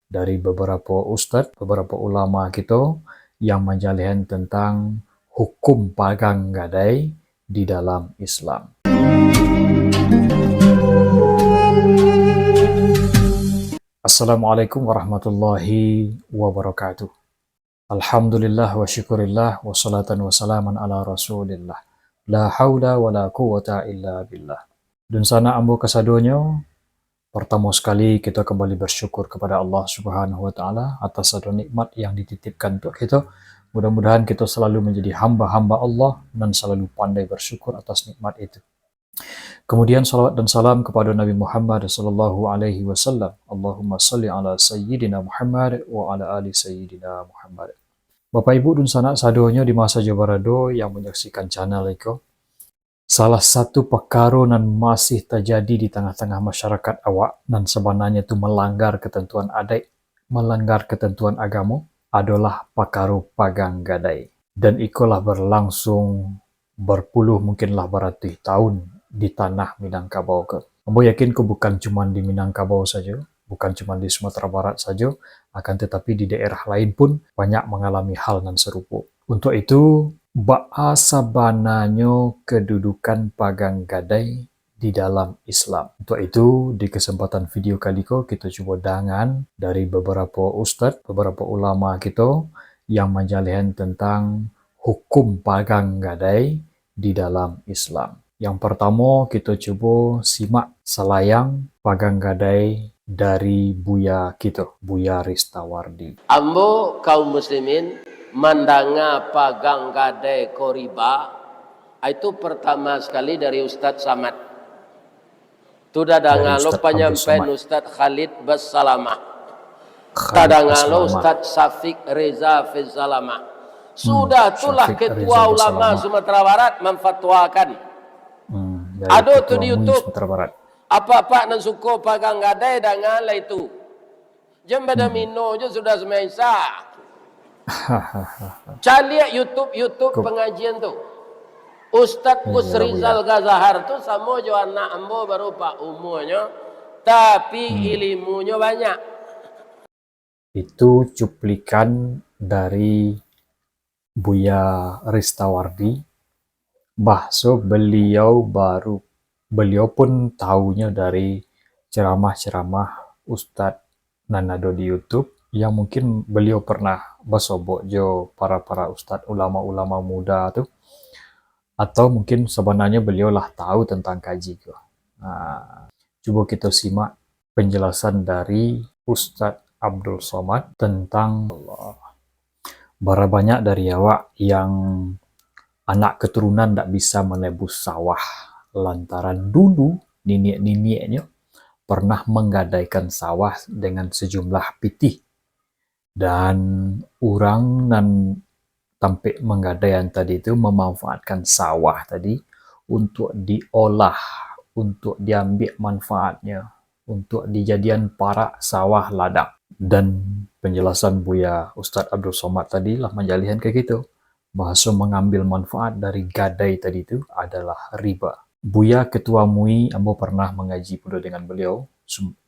dari beberapa ustadz, beberapa ulama kita yang menjelaskan tentang hukum pagang gadai di dalam Islam. Assalamualaikum warahmatullahi wabarakatuh. Alhamdulillah wa syukurillah wa salatan wa salaman ala rasulillah. La hawla wa la quwata illa billah. Dan sana ambo kasadonyo, pertama sekali kita kembali bersyukur kepada Allah Subhanahu wa taala atas satu nikmat yang dititipkan untuk kita. Mudah-mudahan kita selalu menjadi hamba-hamba Allah dan selalu pandai bersyukur atas nikmat itu. Kemudian salawat dan salam kepada Nabi Muhammad sallallahu alaihi wasallam. Allahumma salli ala sayyidina Muhammad wa ala ali sayyidina Muhammad. Bapak Ibu dan sanak sadonyo di masa Jabarado yang menyaksikan channel Eko. Salah satu perkara yang masih terjadi di tengah-tengah masyarakat awak dan sebenarnya itu melanggar ketentuan adat, melanggar ketentuan agama adalah perkara pagang gadai. Dan ikolah berlangsung berpuluh mungkinlah beratus tahun di tanah Minangkabau ke. Ambo yakin ke bukan cuma di Minangkabau saja, bukan cuma di Sumatera Barat saja, akan tetapi di daerah lain pun banyak mengalami hal yang serupa. Untuk itu, bahasa bananya kedudukan pagang gadai di dalam Islam. Untuk itu, di kesempatan video kali ini kita coba dengar dari beberapa ustadz, beberapa ulama kita yang menjelaskan tentang hukum pagang gadai di dalam Islam. Yang pertama, kita coba simak selayang pagang gadai dari Buya kita, Buya Ristawardi. Ambo kaum muslimin mandanga pagang gadai koriba itu pertama sekali dari Ustadz Samad. Tuda dangalo penyampai Ustadz Khalid Bassalamah. Tadangalo Ustadz Syafiq Reza Fizzalamah. Sudah itulah ketua ulama Sumatera Barat memfatwakan. Ada tu di YouTube. Apa-apa nan suko pagang gadai dangan itu. Jembada mino je sudah semesa. Cari YouTube pengajian tu. Ustadz Kusrizal Ghazahar tu sama jo anak ambo berupa umurnya, tapi ilmunya banyak. Itu cuplikan dari Buya Ristawardi. Bahasa beliau pun tahunya dari ceramah-ceramah Ustadz Nanado di YouTube yang mungkin beliau pernah bersobok jo para Ustadz ulama-ulama muda tuh, atau mungkin sebenarnya beliau lah tahu tentang kaji tuh. Nah, coba kita simak penjelasan dari Ustadz Abdul Somad tentang Allah. Bara banyak dari awak yang anak keturunan tak bisa menebus sawah lantaran dulu nenek-neneknya pernah menggadaikan sawah dengan sejumlah pitih, dan orang dan tampik menggadaian tadi itu memanfaatkan sawah tadi untuk diolah, untuk diambil manfaatnya, untuk dijadian para sawah ladang. Dan penjelasan Buya Ustadz Abdul Somad tadi lah menjalihan kayak gitu. Bahasa mengambil manfaat dari gadai tadi itu adalah riba. Buya Ketua MUI, ambo pernah mengaji pula dengan beliau.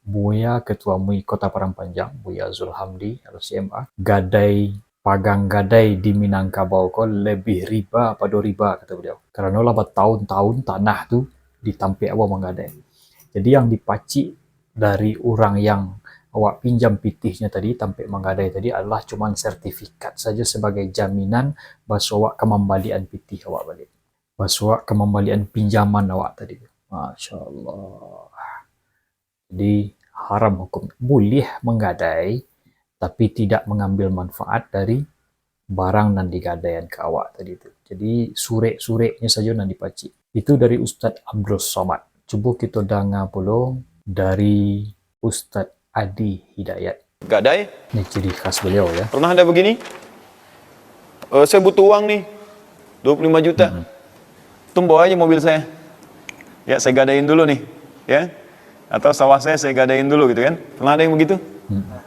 Buya Ketua MUI Kota Padang Panjang, Buya Zulhamdi, LCMA. Gadai, pagang gadai di Minangkabau kok lebih riba pada riba, kata beliau. Karena lah bertahun-tahun tanah tu ditampik awak menggadai. Jadi yang dipacik dari orang yang awak pinjam pitihnya tadi, tampik menggadai tadi adalah cuma sertifikat saja sebagai jaminan bahwa kembalian pitih awak balik. Bahwa kembalian pinjaman awak tadi. Masya Allah. Jadi haram hukum. Boleh menggadai, tapi tidak mengambil manfaat dari barang dan digadaian ke awak tadi itu. Jadi surek-sureknya saja yang dipacik. Itu dari Ustadz Abdul Somad. Coba kita dengar pula dari Ustadz Adi Hidayat. Gadai? Ini ciri khas beliau ya. Pernah ada begini? Saya butuh uang nih, 25 juta. Bawa aja mobil saya. Ya, saya gadain dulu nih. Ya. Atau sawah saya gadain dulu gitu kan. Pernah ada yang begitu?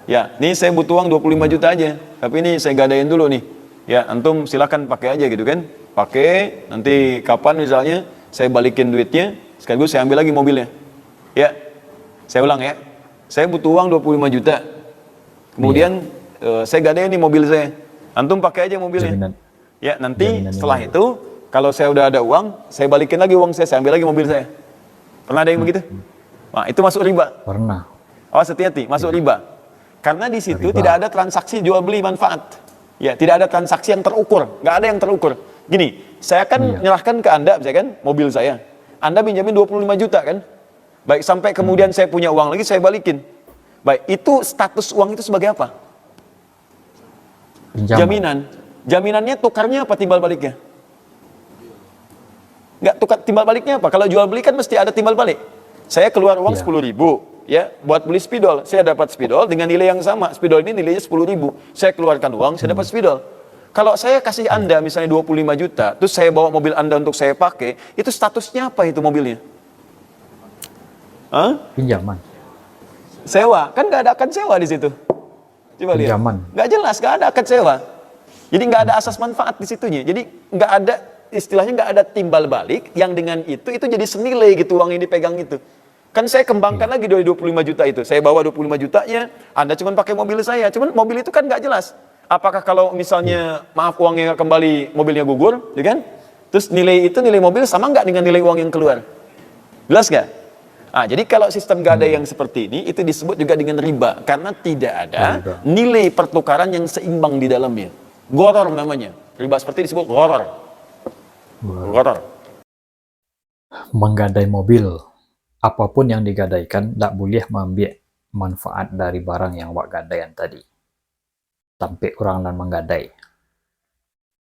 Ya, nih saya butuh uang 25 juta aja. Tapi ini saya gadain dulu nih. Ya, antum silakan pakai aja gitu kan. Pakai, nanti kapan misalnya saya balikin duitnya, sekaligus saya ambil lagi mobilnya. Ya, saya ulang ya. Saya butuh uang 25 juta. Kemudian saya gadein nih mobil saya. Antum pakai aja mobilnya. Jaminan. Ya, nanti Jaminannya setelah mobil. itu kalau saya udah ada uang, saya balikin lagi uang saya ambil lagi mobil saya. Pernah ada yang begitu? Nah, itu masuk riba. Pernah. Awas hati-hati, masuk riba. Karena di situ Riba. tidak ada transaksi jual beli manfaat. Ya, tidak ada transaksi yang terukur, nggak ada yang terukur. Gini, saya akan menyerahkan ke Anda, misalkan mobil saya. Anda pinjamin 25 juta kan? Baik, sampai kemudian saya punya uang lagi, saya balikin. Baik, itu status uang itu sebagai apa? Pinjaman. Jaminan. Jaminannya tukarnya apa timbal baliknya? Nggak tukar timbal baliknya apa? Kalau jual beli kan mesti ada timbal balik. Saya keluar uang 10.000 ya buat beli spidol. Saya dapat spidol dengan nilai yang sama. Spidol ini nilainya 10.000. Saya keluarkan uang, saya dapat spidol. Kalau saya kasih Anda misalnya 25 juta, terus saya bawa mobil Anda untuk saya pakai, itu statusnya apa itu mobilnya? Hah? Pinjaman. Sewa. Kan nggak ada akad sewa di situ. Coba lihat. Pinjaman. Nggak jelas, nggak ada akad sewa. Jadi nggak ada asas manfaat di situnya. Jadi nggak ada, istilahnya nggak ada timbal balik yang dengan itu jadi senilai gitu uang yang dipegang itu. Kan saya kembangkan lagi dari 25 juta itu. Saya bawa 25 jutanya, Anda cuma pakai mobil saya. Cuman mobil itu kan nggak jelas. Apakah kalau misalnya, maaf uangnya kembali, mobilnya gugur, ya kan? Terus nilai mobil sama nggak dengan nilai uang yang keluar? Jelas nggak? Ah, jadi kalau sistem gadai yang seperti ini, itu disebut juga dengan riba. Karena tidak ada nilai pertukaran yang seimbang di dalamnya. Gharar namanya. Riba seperti ini disebut gharar. Gharar. Menggadai mobil. Apapun yang digadaikan, tidak boleh mengambil manfaat dari barang yang awak gadaian tadi. Sampai orang dan menggadai.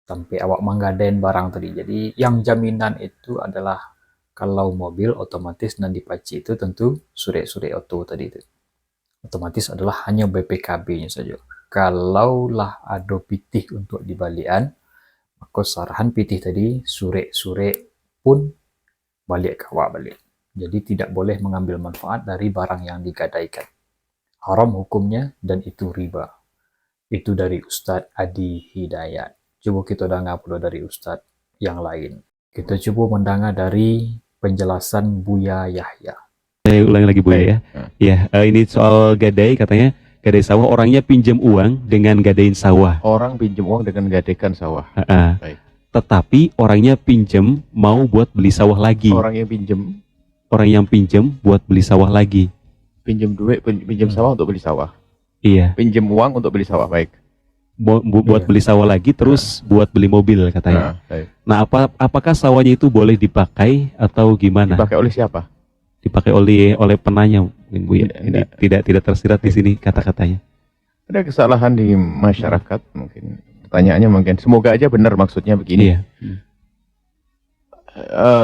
Sampai awak menggadaikan barang tadi. Jadi yang jaminan itu adalah kalau mobil otomatis dan dipaci itu tentu sure-sure auto tadi itu. Otomatis adalah hanya BPKB-nya saja. Kalaulah ada pitih untuk dibalikan, maka sarahan pitih tadi sure-sure pun balik ke awak balik. Jadi tidak boleh mengambil manfaat dari barang yang digadaikan. Haram hukumnya dan itu riba. Itu dari Ustadz Adi Hidayat. Coba kita dengar pula dari Ustadz yang lain. Kita coba mendengar dari penjelasan Buya Yahya. Saya ulangi lagi Bu ya. Ya, ini soal gadai, katanya gadai sawah, orangnya pinjam uang dengan gadain sawah. Orang pinjam uang dengan gadaikan sawah. Baik. Tetapi orangnya pinjam mau buat beli sawah lagi. Orang yang pinjam buat beli sawah lagi. pinjam duit, pinjam sawah untuk beli sawah. Iya. Pinjam uang untuk beli sawah, baik. Buat beli sawah lagi, terus buat beli mobil katanya. Baik. Nah, apakah sawahnya itu boleh dipakai atau gimana? Dipakai oleh siapa? Dipakai oleh penanya, mungkin Bu ya. Ini tidak tersirat di sini kata-katanya. Ada kesalahan di masyarakat mungkin. Pertanyaannya mungkin semoga aja benar maksudnya begini. Iya.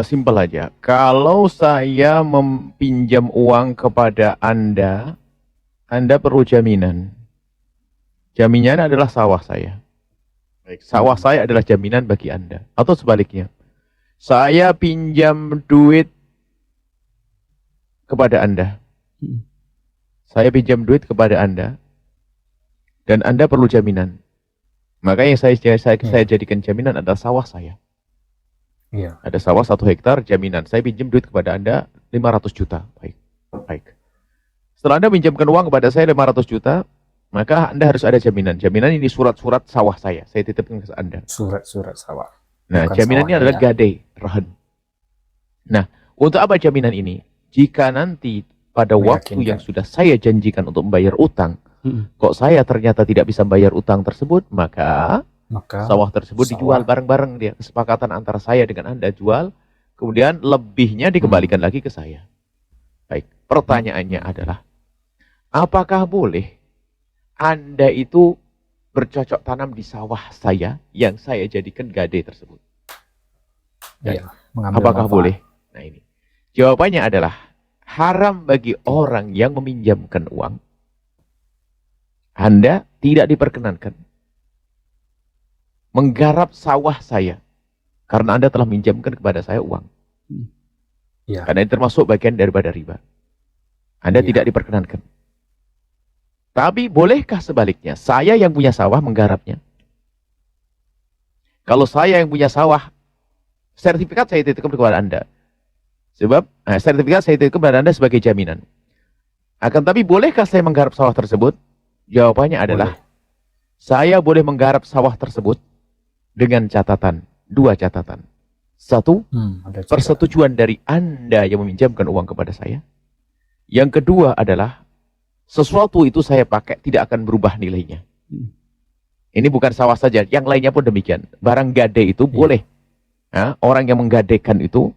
Simpel aja. Kalau saya meminjam uang kepada Anda perlu jaminan. Jaminannya adalah sawah saya. Baik, sawah saya adalah jaminan bagi Anda. Atau sebaliknya. Saya pinjam duit kepada Anda. Saya pinjam duit kepada Anda. Dan Anda perlu jaminan. Maka yang saya jadikan jaminan adalah sawah saya. Iya. Ada sawah 1 hektar jaminan. Saya pinjam duit kepada Anda 500 juta. Baik. Setelah Anda pinjamkan uang kepada saya 500 juta, maka Anda harus ada jaminan. Jaminan ini surat-surat sawah saya titipkan ke Anda. Surat-surat sawah. Nah, Bukan jaminan ini sawahnya, adalah ya. gadai, rahan. Nah, untuk apa jaminan ini? Jika nanti pada waktu Meyakinkan. yang sudah saya janjikan untuk membayar utang, kok saya ternyata tidak bisa membayar utang tersebut, maka sawah tersebut dijual bareng-bareng dia. Kesepakatan antara saya dengan Anda jual, kemudian lebihnya dikembalikan lagi ke saya. Baik, pertanyaannya adalah, apakah boleh Anda itu bercocok tanam di sawah saya yang saya jadikan gadai tersebut? Iya, mengambil Apakah manfaat. boleh? Nah ini. Jawabannya adalah haram bagi orang yang meminjamkan uang. Anda tidak diperkenankan menggarap sawah saya karena Anda telah minjamkan kepada saya uang. Iya. Karena ini termasuk bagian daripada riba. Anda Iya. tidak diperkenankan. Tapi bolehkah sebaliknya? Saya yang punya sawah menggarapnya. Kalau saya yang punya sawah, sertifikat saya titipkan kepada Anda. Sebab sertifikat saya titipkan kepada Anda sebagai jaminan. Akan tapi bolehkah saya menggarap sawah tersebut? Jawabannya adalah, saya boleh menggarap sawah tersebut dengan catatan, 2 catatan. 1, persetujuan dari Anda yang meminjamkan uang kepada saya. Yang kedua adalah, sesuatu itu saya pakai tidak akan berubah nilainya. Ini bukan sawah saja, yang lainnya pun demikian. Barang gade itu boleh. Orang yang menggadekan itu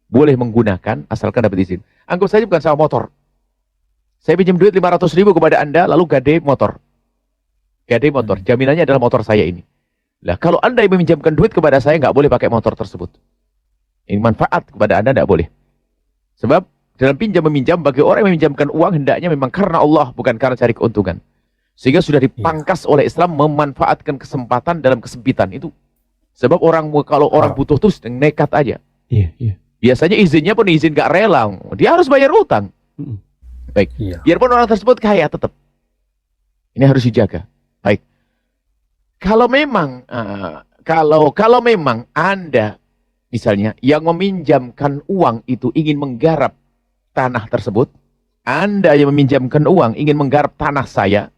boleh menggunakan asalkan dapat izin. Anggap saja bukan sawah motor. Saya pinjam duit 500.000 kepada Anda, lalu gade motor. Gade motor, jaminannya adalah motor saya ini. Lah, kalau Anda yang meminjamkan duit kepada saya, nggak boleh pakai motor tersebut. Ini manfaat kepada Anda, nggak boleh. Sebab dalam pinjam-meminjam, bagi orang yang meminjamkan uang, hendaknya memang karena Allah, bukan karena cari keuntungan. Sehingga sudah dipangkas oleh Islam memanfaatkan kesempatan dalam kesempitan itu. Sebab kalau orang butuh tuh nekat aja. Biasanya izinnya pun izin gak rela, dia harus bayar utang. Baik, biarpun orang tersebut kaya tetap. Ini harus dijaga. Baik. Kalau memang kalau memang Anda misalnya yang meminjamkan uang itu ingin menggarap tanah tersebut, Anda yang meminjamkan uang ingin menggarap tanah saya,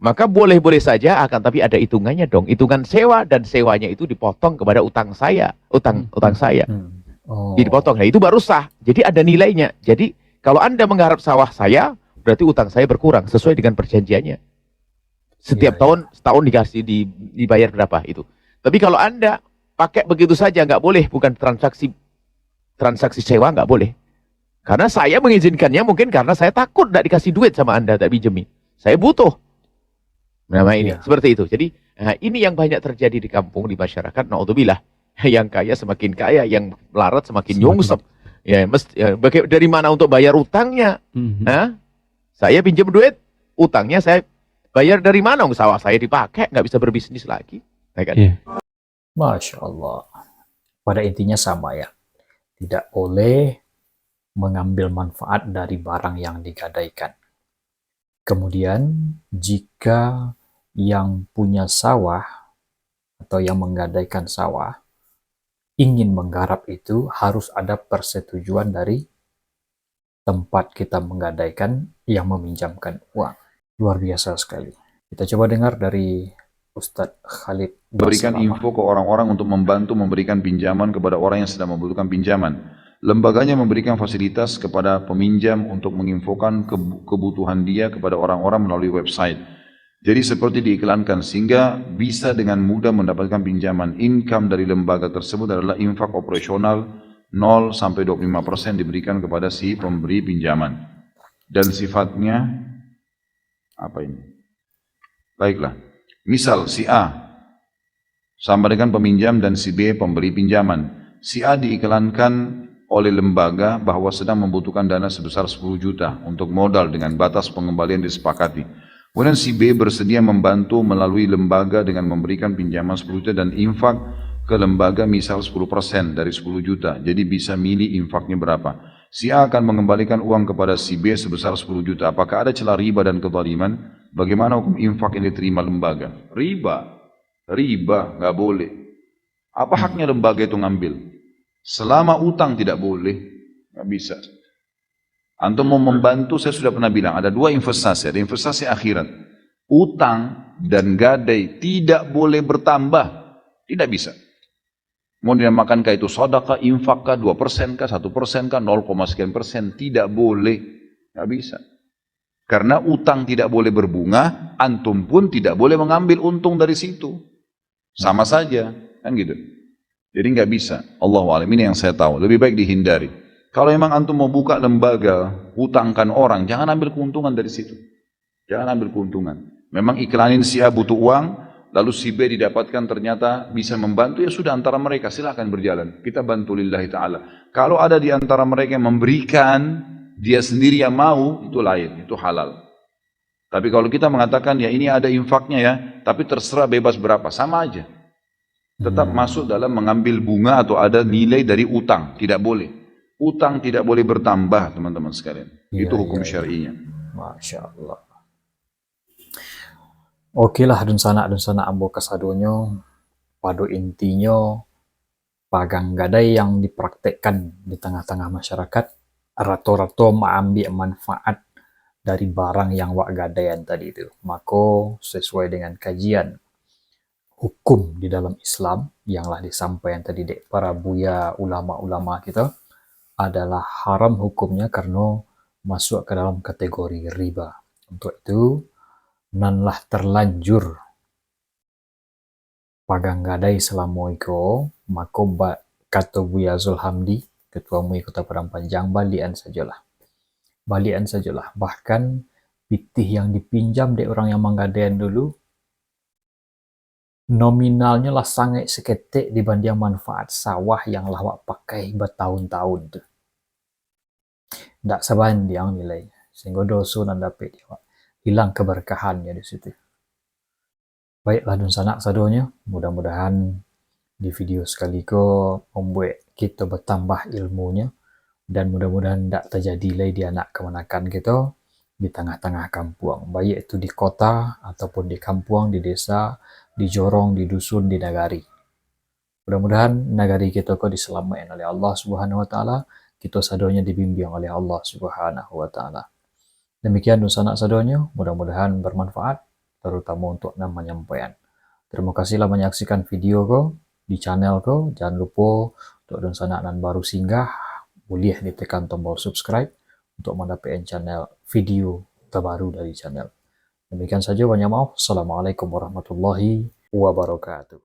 maka boleh-boleh saja, akan tapi ada hitungannya dong. Hitungan sewa, dan sewanya itu dipotong kepada utang saya, utang saya. Jadi dipotong. Nah, itu baru sah. Jadi ada nilainya. Jadi kalau Anda menggarap sawah saya, berarti utang saya berkurang sesuai dengan perjanjiannya. Setiap tahun, setahun dibayar berapa itu. Tapi kalau Anda pakai begitu saja, nggak boleh. Bukan transaksi sewa, nggak boleh. Karena saya mengizinkannya mungkin karena saya takut tidak dikasih duit sama Anda, tak pinjemi. Saya butuh. Nama ini, seperti itu. Jadi, ini yang banyak terjadi di kampung, di masyarakat. Na'udzubillah. Yang kaya semakin kaya, yang melarat semakin nyungsep. Dari mana untuk bayar utangnya? Saya pinjam duit, utangnya saya bayar dari mana? Sawah saya dipakai, nggak bisa berbisnis lagi. Masya Allah. Pada intinya sama ya. Tidak boleh mengambil manfaat dari barang yang digadaikan. Kemudian, jika yang punya sawah atau yang menggadaikan sawah ingin menggarap itu, harus ada persetujuan dari tempat kita menggadaikan yang meminjamkan uang. Luar biasa sekali. Kita coba dengar dari Ustadz Khalid. Berikan info ke orang-orang untuk membantu memberikan pinjaman kepada orang yang sedang membutuhkan pinjaman. Lembaganya memberikan fasilitas kepada peminjam untuk menginfokan kebutuhan dia kepada orang-orang melalui website. Jadi seperti diiklankan, sehingga bisa dengan mudah mendapatkan pinjaman. Income dari lembaga tersebut adalah infak operasional 0-25% diberikan kepada si pemberi pinjaman. Dan sifatnya apa ini? Baiklah, misal si A sama dengan peminjam dan si B pemberi pinjaman. Si A diiklankan oleh lembaga bahwa sedang membutuhkan dana sebesar 10 juta untuk modal dengan batas pengembalian disepakati. Kemudian si B bersedia membantu melalui lembaga dengan memberikan pinjaman 10 juta dan infak ke lembaga misal 10% dari 10 juta. Jadi bisa milih infaknya berapa. Si A akan mengembalikan uang kepada si B sebesar 10 juta. Apakah ada celah riba dan kezaliman? Bagaimana hukum infak yang diterima lembaga? Riba, nggak boleh. Apa haknya lembaga itu ngambil? Selama utang tidak boleh, nggak bisa. Antum mau membantu, saya sudah pernah bilang, ada 2 investasi. Ada investasi akhirat. Utang dan gadai tidak boleh bertambah. Tidak bisa. Mau dinamakan itu sedekah, infak kah, 2% kah, 1% kah, 0, sekian persen. Tidak boleh. Nggak bisa. Karena utang tidak boleh berbunga, antum pun tidak boleh mengambil untung dari situ. Sama saja. Kan gitu. Jadi nggak bisa. Allahu'alam, ini yang saya tahu. Lebih baik dihindari. Kalau memang antum mau buka lembaga, hutangkan orang, jangan ambil keuntungan dari situ. Jangan ambil keuntungan. Memang iklanin si A butuh uang, lalu si B didapatkan ternyata bisa membantu, ya sudah antara mereka, silahkan berjalan. Kita bantu lillahi ta'ala. Kalau ada di antara mereka yang memberikan, dia sendiri yang mau, itu lain, itu halal. Tapi kalau kita mengatakan, ya ini ada infaknya ya, tapi terserah bebas berapa, sama aja. Tetap masuk dalam mengambil bunga atau ada nilai dari utang, tidak boleh. Utang tidak boleh bertambah, teman-teman sekalian. Itu hukum syar'inya. Masya Allah. Okelah dunsana ambo kasadonyo, pada intinya pagang gadai yang dipraktekkan di tengah-tengah masyarakat, rato-rato mengambil manfaat dari barang yang wak gadaian tadi itu. Maka sesuai dengan kajian hukum di dalam Islam yang lah disampaikan tadi dek para buya ulama-ulama kita, adalah haram hukumnya karena masuk ke dalam kategori riba. Untuk itu, nanlah terlanjur pagang gadai selama iko, maka kata Buya Zulhamdi, ketua MUI Kota Padang Panjang, balian sajalah. Bahkan pitih yang dipinjam dari orang yang menggadaian dulu, nominalnya lah sangat seketik dibanding manfaat sawah yang lah wak pakai bertahun-tahun tuh. Tidak sebanding nilainya, sehingga dosa dan dapat hilang keberkahannya di situ. Baiklah dun sanak sadonya, mudah-mudahan di video sekali ko membuat kita bertambah ilmunya, dan mudah-mudahan tidak terjadi lagi di anak kemenakan kita di tengah-tengah kampung, baik itu di kota ataupun di kampung, di desa, di jorong, di dusun, di nagari. Mudah-mudahan nagari kita kok diselamatkan oleh Allah Subhanahu wa taala, kita sadonya dibimbing oleh Allah Subhanahu wa taala. Demikian sanak sadonya, mudah-mudahan bermanfaat terutama untuk menyampaikan. Terima kasihlah menyaksikan video ko di channel ko. Jangan lupa untuk sanak dan baru singgah, boleh ditekan tombol subscribe untuk mendapatkan channel video terbaru dari channel. Demikian saja, banyak maaf. Assalamualaikum warahmatullahi wabarakatuh.